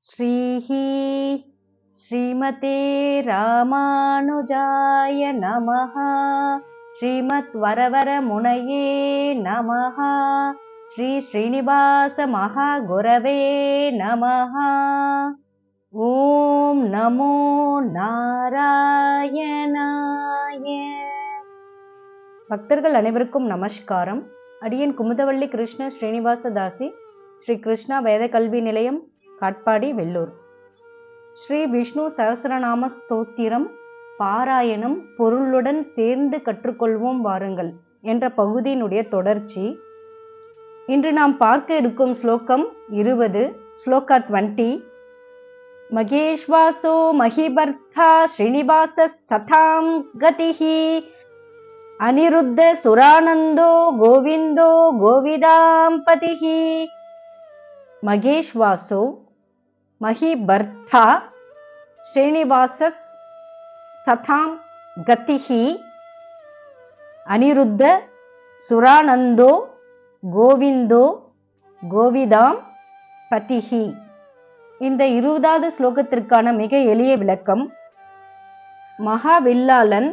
ஸ்ரீஹி ஸ்ரீமதே ராமானுஜாய நமஹ. ஸ்ரீமத் வரவரமுனையே நமஹ. ஸ்ரீ ஸ்ரீனிவாச மகாகுரவே நமஹ. ஓம் நமோ நாராயணாய. பக்தர்கள் அனைவருக்கும் நமஸ்காரம். அடியேன் குமுதவள்ளி கிருஷ்ண ஸ்ரீனிவாசதாசி, ஸ்ரீ கிருஷ்ணா வேத கல்வி நிலையம், காட்பாடி, வெள்ளூர். ஸ்ரீ விஷ்ணு சகஸ்ரநாம ஸ்தோத்திரம் பாராயணம் பொருளுடன் சேர்ந்து கற்றுக்கொள்வோம் வாருங்கள் என்ற பகுதியினுடைய தொடர்ச்சி. இன்று நாம் பார்க்க இருக்கும் ஸ்லோகம் 20, ஸ்லோகா 20. மகேஷ்வாசோ மஹிபர்த்தா ஸ்ரீனிவாச சதாம் கதிஹி அனிருத்த சுரானந்தோ கோவிந்தோ கோவிதாம் பதிஹி. மகேஷ்வாசோ மஹிபர்த்தா ஸ்ரீனிவாச சதாம் கதிஹி அனிருத்த சுரானந்தோ கோவிந்தோ கோவிதாம் பதிஹி. இந்த 20வது ஸ்லோகத்திற்கான மிக எளிய விளக்கம். மகாவில்லாளன்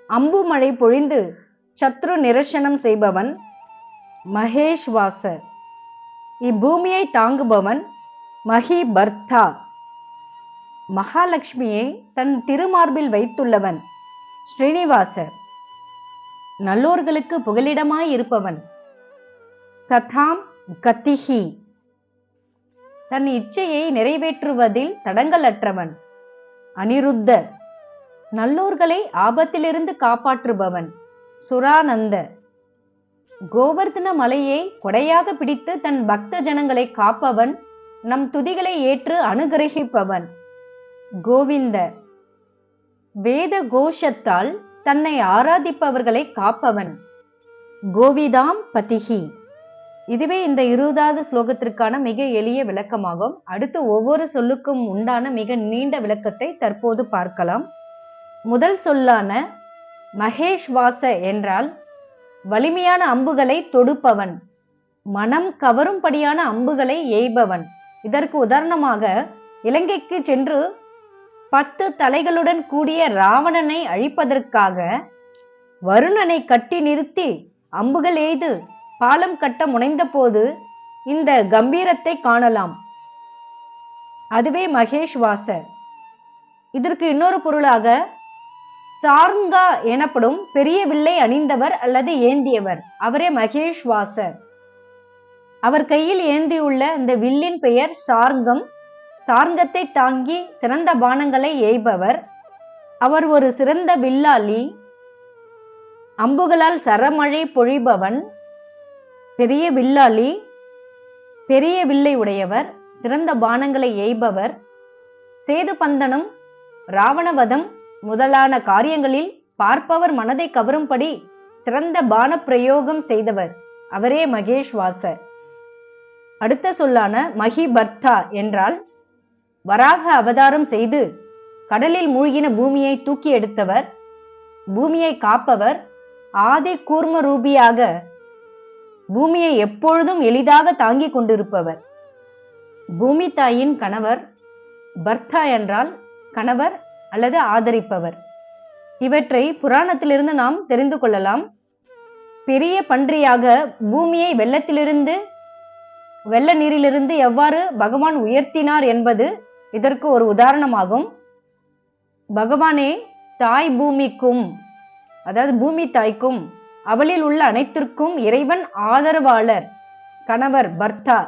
அம்பு மழை பொழிந்து சத்ரு நிரசனம் செய்பவன் மகேஷ்வாச. இப்பூமியை தாங்குபவன் மஹிபர்த்தா. மகாலட்சுமியை தன் திருமார்பில் வைத்துள்ளவன் ஸ்ரீனிவாசர். நல்லோர்களுக்கு புகலிடமாய் இருப்பவன் சதாம் கதிஹி. தன் இச்சையை நிறைவேற்றுவதில் தடங்கலற்றவன் அனிருத்த. நல்லோர்களை ஆபத்திலிருந்து காப்பாற்றுபவன் சுரானந்த. கோவர்தன மலையை கொடையாக பிடித்து தன் பக்த ஜனங்களை காப்பவன், நம் துதிகளை ஏற்று அனுகிரகிப்பவன் கோவிந்த. வேத கோஷத்தால் தன்னை ஆராதிப்பவர்களை காப்பவன் கோவிதாம் பதிஹி. இதுவே இந்த 20வது ஸ்லோகத்திற்கான மிக எளிய விளக்கமாகும். அடுத்து ஒவ்வொரு சொல்லுக்கும் உண்டான மிக நீண்ட விளக்கத்தை தற்போது பார்க்கலாம். முதல் சொல்லான மகேஷ்வாச என்றால் வலிமையான அம்புகளை தொடுப்பவன், மனம் கவரும்படியான அம்புகளை எய்பவன். இதற்கு உதாரணமாக இலங்கைக்கு சென்று 10 தலைகளுடன் கூடிய ராவணனை அழிப்பதற்காக வருணனை கட்டி நிறுத்தி அம்புகள் எய்து பாலம் கட்ட முனைந்த போது இந்த கம்பீரத்தை காணலாம். அதுவே மகேஷ்வாச. இதற்கு இன்னொரு பொருளாக சார்ங்கா எனப்படும் பெரிய வில்லை அணிந்தவர் அல்லது ஏந்தியவர், அவரே மகேஷ்வாசர். அவர் கையில் ஏந்தியுள்ள இந்த வில்லின் பெயர் சார்ங்கம். சார்ங்கத்தை தாங்கி சிறந்த பானங்களை எய்பவர். அவர் ஒரு சிறந்த வில்லாளி. அம்புகளால் சரமழை பொழிபவன், பெரிய வில்லாளி, பெரிய வில்லை உடையவர், சிறந்த பானங்களை எய்பவர். சேது பந்தனம், ராவணவதம் முதலான காரியங்களில் பார்ப்பவர் மனதை கவரும்படி சிறந்த பான பிரயோகம் செய்தவர், அவரே மகேஷ்வாசர். அடுத்த சொல்லான மஹிபர்த்தா என்றால் வராக அவதாரம் செய்து கடலில் மூழ்கின பூமியை தூக்கி எடுத்தவர், பூமியை காப்பவர், ஆதி கூர்ம ரூபியாக பூமியை எப்பொழுதும் எளிதாக தாங்கிக் கொண்டிருப்பவர், பூமி தாயின் கணவர். பர்த்தா என்றால் கணவர் அல்லது ஆதரிப்பவர். இவற்றை புராணத்திலிருந்து நாம் தெரிந்து கொள்ளலாம். பெரிய பன்றியாக பூமியை வெள்ள நீரிலிருந்து எவ்வாறு பகவான் உயர்த்தினார் என்பது இதற்கு ஒரு உதாரணமாகும். பகவானே தாய் பூமிக்கும், அதாவது பூமி தாய்க்கும் அவளில் உள்ள அனைத்திற்கும் இறைவன் ஆதரவாளர், கணவர் பர்த்தா.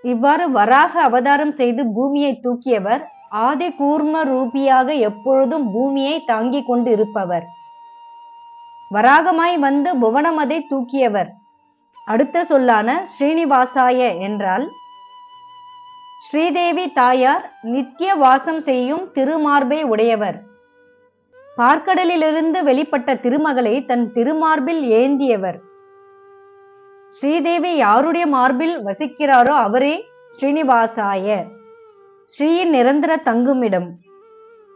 இவ்வாறு வராக அவதாரம் செய்து பூமியை தூக்கியவர், ஆதி கூர்ம ரூபியாக எப்பொழுதும் பூமியை தாங்கிக் கொண்டு இருப்பவர், வராகமாய் வந்து புவனமதை தூக்கியவர். அடுத்த சொல்லான ஸ்ரீனிவாசாய என்றால் ஸ்ரீதேவி தாயார் நித்திய வாசம் செய்யும் திருமார்பை உடையவர். பார்க்கடலிலிருந்து வெளிப்பட்ட திருமகளை தன் திருமார்பில் ஏந்தியவர். ஸ்ரீதேவி யாருடைய மார்பில் வசிக்கிறாரோ அவரே ஸ்ரீனிவாசாய, ஸ்ரீயின் நிரந்தர தங்குமிடம்.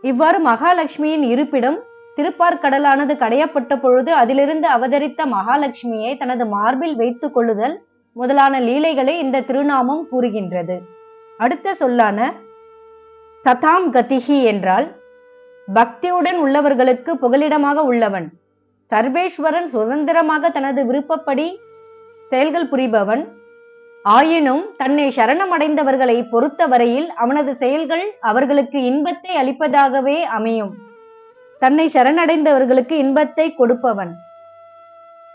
இவ்வாறு மகாலட்சுமியின் இருப்பிடம் திருப்பார்கடலானது கடையப்பட்ட பொழுது அதிலிருந்து அவதரித்த மகாலட்சுமியை தனது மார்பில் வைத்துக் கொள்ளுதல் முதலான லீலைகளை இந்த திருநாமம் கூறுகின்றது. அடுத்த சொல்லான ததாம் கதிஹி என்றால் பக்தியுடன் உள்ளவர்களுக்கு புகலிடமாக உள்ளவன். சர்வேஸ்வரன் சுதந்திரமாக தனது விருப்பப்படி செயல்கள் புரிபவன். ஆயினும் தன்னை சரணமடைந்தவர்களை பொறுத்தவரையில் அவனது செயல்கள் அவர்களுக்கு இன்பத்தை அளிப்பதாகவே அமையும். தன்னை சரணடைந்தவர்களுக்கு இன்பத்தை கொடுப்பவன்.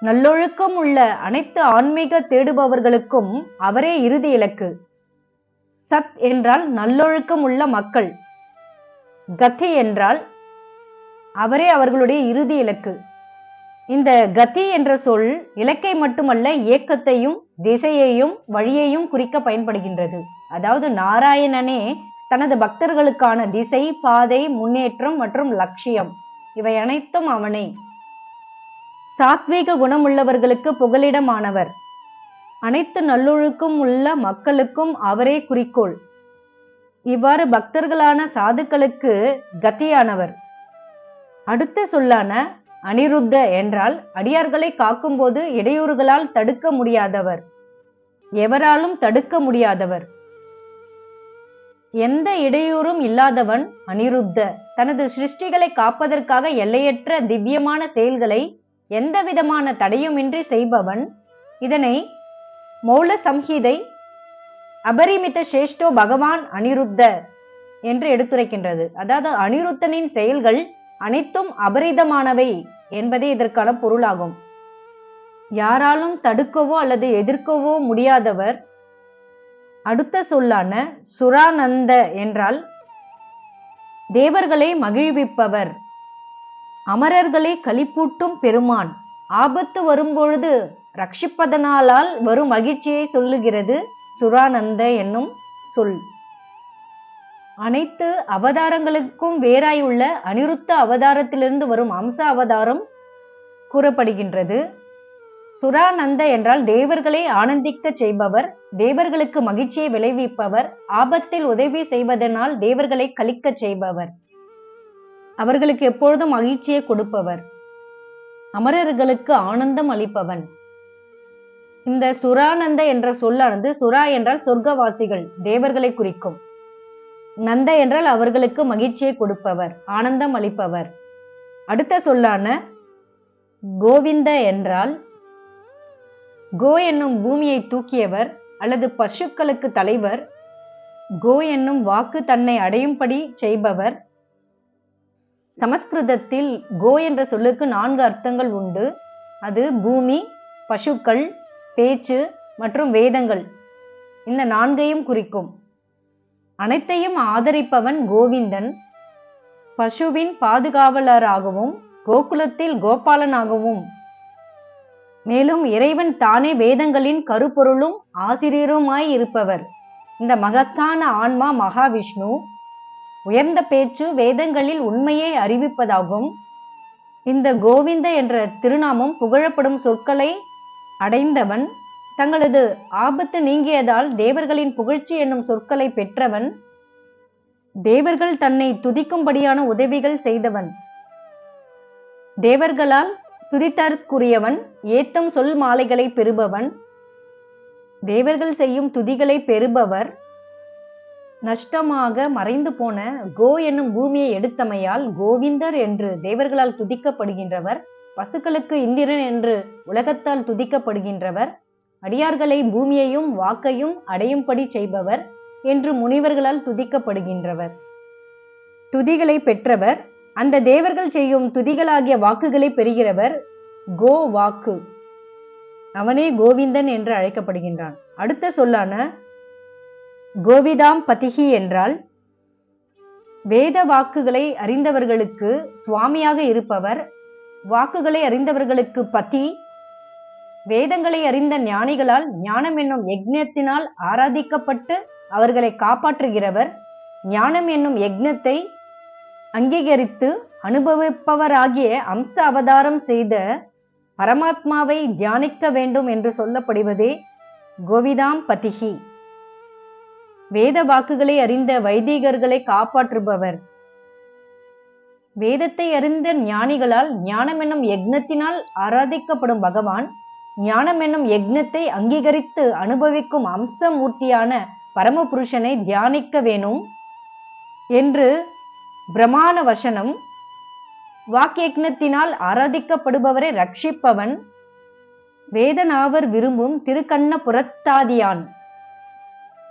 நல்லொழுக்கம் உள்ள அனைத்து ஆன்மீக தேடுபவர்களுக்கும் அவரே இறுதி இலக்கு. சத் என்றால் நல்லொழுக்கம் உள்ள மக்கள். கதி என்றால் அவரே அவர்களுடைய இறுதி இலக்கு. இந்த கதி என்ற சொல் இலக்கை மட்டுமல்ல, இயக்கத்தையும் திசையையும் வழியையும் குறிக்க பயன்படுகின்றது. அதாவது நாராயணனே தனது பக்தர்களுக்கான திசை, பாதை, முன்னேற்றம் மற்றும் லட்சியம், இவை அனைத்தும் அவனே. சாத்வீக குணமுள்ளவர்களுக்கு புகலிடமானவர். அனைத்து நல்லொழுக்கம் உள்ள மக்களுக்கும் அவரே குறிக்கோள். இவ்வாறு பக்தர்களான சாதுக்களுக்கு கதியானவர். அடுத்த சொல்லான அனிருத்த என்றால் அடியார்களை காக்கும்போது இடையூறுகளால் தடுக்க முடியாதவர், எவராலும் தடுக்க முடியாதவர். எந்த இடையூறும் இல்லாதவன் அனிருத்த. தனது சிருஷ்டிகளை காப்பதற்காக எல்லையற்ற திவ்யமான செயல்களை எந்த விதமான தடையுமின்றி செய்பவன். இதனை மௌல சம்ஹிதை அபரிமித சேஷ்டோ பகவான் அனிருத்த என்று எடுத்துரைக்கின்றது. அதாவது அனிருத்தனின் செயல்கள் அனைத்தும் அபரிதமானவை என்பதே இதற்கான பொருளாகும். யாராலும் தடுக்கவோ அல்லது எதிர்க்கவோ முடியாதவர். அடுத்த சொல்லான சுரானந்த என்றால் தேவர்களை மகிழ்விப்பவர், அமரர்களை களிப்பூட்டும் பெருமான். ஆபத்து வரும்பொழுது ரட்சிப்பதனாலால் வரும் மகிழ்ச்சியை சொல்லுகிறது சுரானந்த என்னும் சொல். அனைத்து அவதாரங்களுக்கும் வேறாய் உள்ள அனிருத்த அவதாரத்திலிருந்து வரும் அம்ச அவதாரம் கூறப்படுகின்றது. சுரானந்த என்றால் தேவர்களை ஆனந்திக்க செய்பவர், தேவர்களுக்கு மகிழ்ச்சியை விளைவிப்பவர், ஆபத்தில் உதவி செய்வதனால் தேவர்களை களிக்க செய்பவர், அவர்களுக்கு எப்பொழுதும் மகிழ்ச்சியை கொடுப்பவர், அமரர்களுக்கு ஆனந்தம் அளிப்பவன். இந்த சுரானந்த என்ற சொல்லானது சுரா என்றால் சொர்க்கவாசிகள், தேவர்களை குறிக்கும். நந்த என்றால் அவர்களுக்கு மகிழ்ச்சியை கொடுப்பவர், ஆனந்தம் அளிப்பவர். அடுத்த சொல்லான கோவிந்த என்றால் கோ என்னும் பூமியை தூக்கியவர் அல்லது பசுக்களுக்கு தலைவர். கோ என்னும் வாக்கு தன்னை அடையும்படி செய்பவர். சமஸ்கிருதத்தில் கோ என்ற சொல்லுக்கு 4 அர்த்தங்கள் உண்டு. அது பூமி, பசுக்கள், பேச்சு மற்றும் வேதங்கள், இந்த 4ஐயும் குறிக்கும். அனைத்தையும் ஆதரிப்பவன் கோவிந்தன். பசுவின் பாதுகாவலராகவும் கோகுலத்தில் கோபாலனாகவும், மேலும் இறைவன் தானே வேதங்களின் கருப்பொருளும் ஆசிரியருமாய் இருப்பவர். இந்த மகத்தான ஆன்மா மகாவிஷ்ணு. உயர்ந்த பேச்சு வேதங்களில் உண்மையை அறிவிப்பதாகும். இந்த கோவிந்த என்ற திருநாமம் புகழப்படும் சொற்களை அடைந்தவன். தங்களது ஆபத்து நீங்கியதால் தேவர்களின் புகழ்ச்சி என்னும் சொற்களை பெற்றவன். தேவர்கள் தன்னை துதிக்கும்படியான உதவிகள் செய்தவன். தேவர்களால் துதித்தற்குரியவன். ஏத்தும் சொல் மாலைகளை பெறுபவன். தேவர்கள் செய்யும் துதிகளை பெறுபவர். நஷ்டமாக மறைந்து போன கோ என்னும் பூமியை எடுத்தமையால் கோவிந்தர் என்று தேவர்களால் துதிக்கப்படுகின்றவர். பசுக்களுக்கு இந்திரன் என்று உலகத்தால் துதிக்கப்படுகின்றவர். அடியார்களை பூமியையும் வாக்கையும் அடையும்படி செய்பவர் என்று முனிவர்களால் துதிக்கப்படுகின்றவர். துதிகளை பெற்றவர். அந்த தேவர்கள் செய்யும் துதிகளாகிய வாக்குகளை பெறுகிறவர். கோ வாக்கு. அவனே கோவிந்தன் என்று அழைக்கப்படுகின்றான். அடுத்த சொல்லான கோவிதாம் பதிகி என்றால் வேத வாக்குகளை அறிந்தவர்களுக்கு சுவாமியாக இருப்பவர். வாக்குகளை அறிந்தவர்களுக்கு பதி. வேதங்களை அறிந்த ஞானிகளால் ஞானம் என்னும் யக்ஞத்தினால் ஆராதிக்கப்பட்டு அவர்களை காப்பாற்றுகிறவர். ஞானம் என்னும் யக்ஞத்தை அங்கீகரித்து அனுபவிப்பவராகிய அம்ச அவதாரம் செய்த பரமாத்மாவை தியானிக்க வேண்டும் என்று சொல்லப்படுவதே கோவிதாம் பதிகி. வேத வாக்குகளை அறிந்த வைதிகர்களை காப்பாற்றுபவர். வேதத்தை அறிந்த ஞானிகளால் ஞானம் என்னும் யக்ஞத்தினால் ஆராதிக்கப்படும் பகவான் ஞானம் என்னும் யக்ஞத்தை அங்கீகரித்து அனுபவிக்கும் அம்சமூர்த்தியான பரமபுருஷனை தியானிக்க வேணும் என்று பிரமாண வசனம். வாக்கியக்னத்தினால் ஆராதிக்கப்படுபவரை ரட்சிப்பவன், வேதநாவர் விரும்பும் திருக்கண்ண புறத்தாதியான்.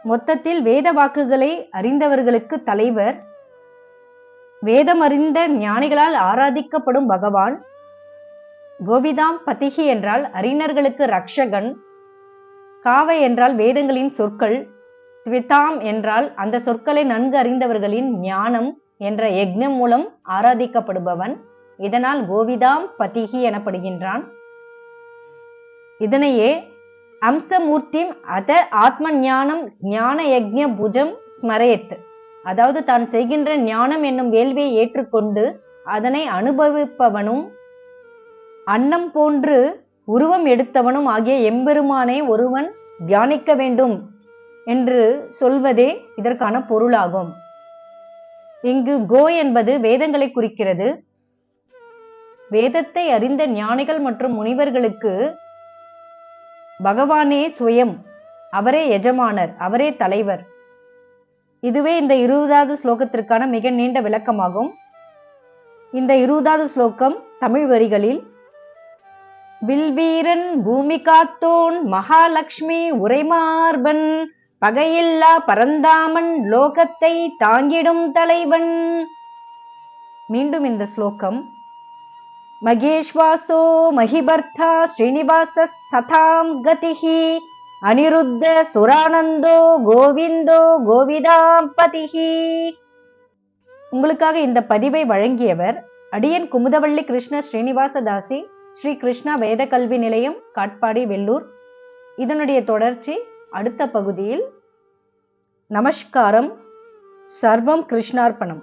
மொத்தத்தில் வேத வாக்குகளை அறிந்தவர்களுக்கு தலைவர், வேதம் அறிந்த ஞானிகளால் ஆராதிக்கப்படும் பகவான். கோவிதாம் பதிகி என்றால் அறிஞர்களுக்கு ரக்ஷகன். காவை என்றால் வேதங்களின் சொற்கள். த்விதாம் என்றால் அந்த சொற்களை நன்கு அறிந்தவர்களின் ஞானம் என்ற யக்ஞம் மூலம் ஆராதிக்கப்படுபவன். இதனால் கோவிதாம் பதிகி எனப்படுகின்றான். இதனையே அம்சமூர்த்திம் அத ஆத்ம ஞானம் ஞான யக்ஞ புஜம் ஸ்மரேத், அதாவது தான் செய்கின்ற ஞானம் என்னும் வேள்வியை ஏற்றுக்கொண்டு அதனை அனுபவிப்பவனும் அன்னம் போன்று உருவம் எடுத்தவனும் ஆகிய எம்பெருமானை ஒருவன் தியானிக்க வேண்டும் என்று சொல்வதே இதற்கான பொருளாகும். இங்கு கோ என்பது வேதங்களை குறிக்கிறது. வேதத்தை அறிந்த ஞானிகள் மற்றும் முனிவர்களுக்கு பகவானே சுயம், அவரே எஜமானர், அவரே தலைவர். இதுவே இந்த 20வது ஸ்லோகத்திற்கான மிக நீண்ட விளக்கமாகும். இந்த 20வது ஸ்லோகம் தமிழ் வரிகளில்: வில்வீரன் பூமி காத்தோன் மகாலட்சுமி உரைமார்பன் பகையில்லா பரந்தாமன் லோகத்தை தாங்கிடும் தலைவன். மீண்டும் இந்த ஸ்லோகம்: மகேஷ்வாசோ மகிபர்த்தா ஸ்ரீனிவாச சதாம் கதிஹி அனிருத்த சுரானந்தோ கோவிந்தோ கோவிதாம் பதிஹி. உங்களுக்காக இந்த பதிவை வழங்கியவர் அடியன் குமுதவள்ளி கிருஷ்ண ஸ்ரீனிவாசதாசி, ஸ்ரீ கிருஷ்ணா வேத கல்வி நிலையம், காட்பாடி, வெள்ளூர். இதனுடைய தொடர்ச்சி அடுத்த பகுதியில். நமஸ்காரம். சர்வம் கிருஷ்ணார்ப்பணம்.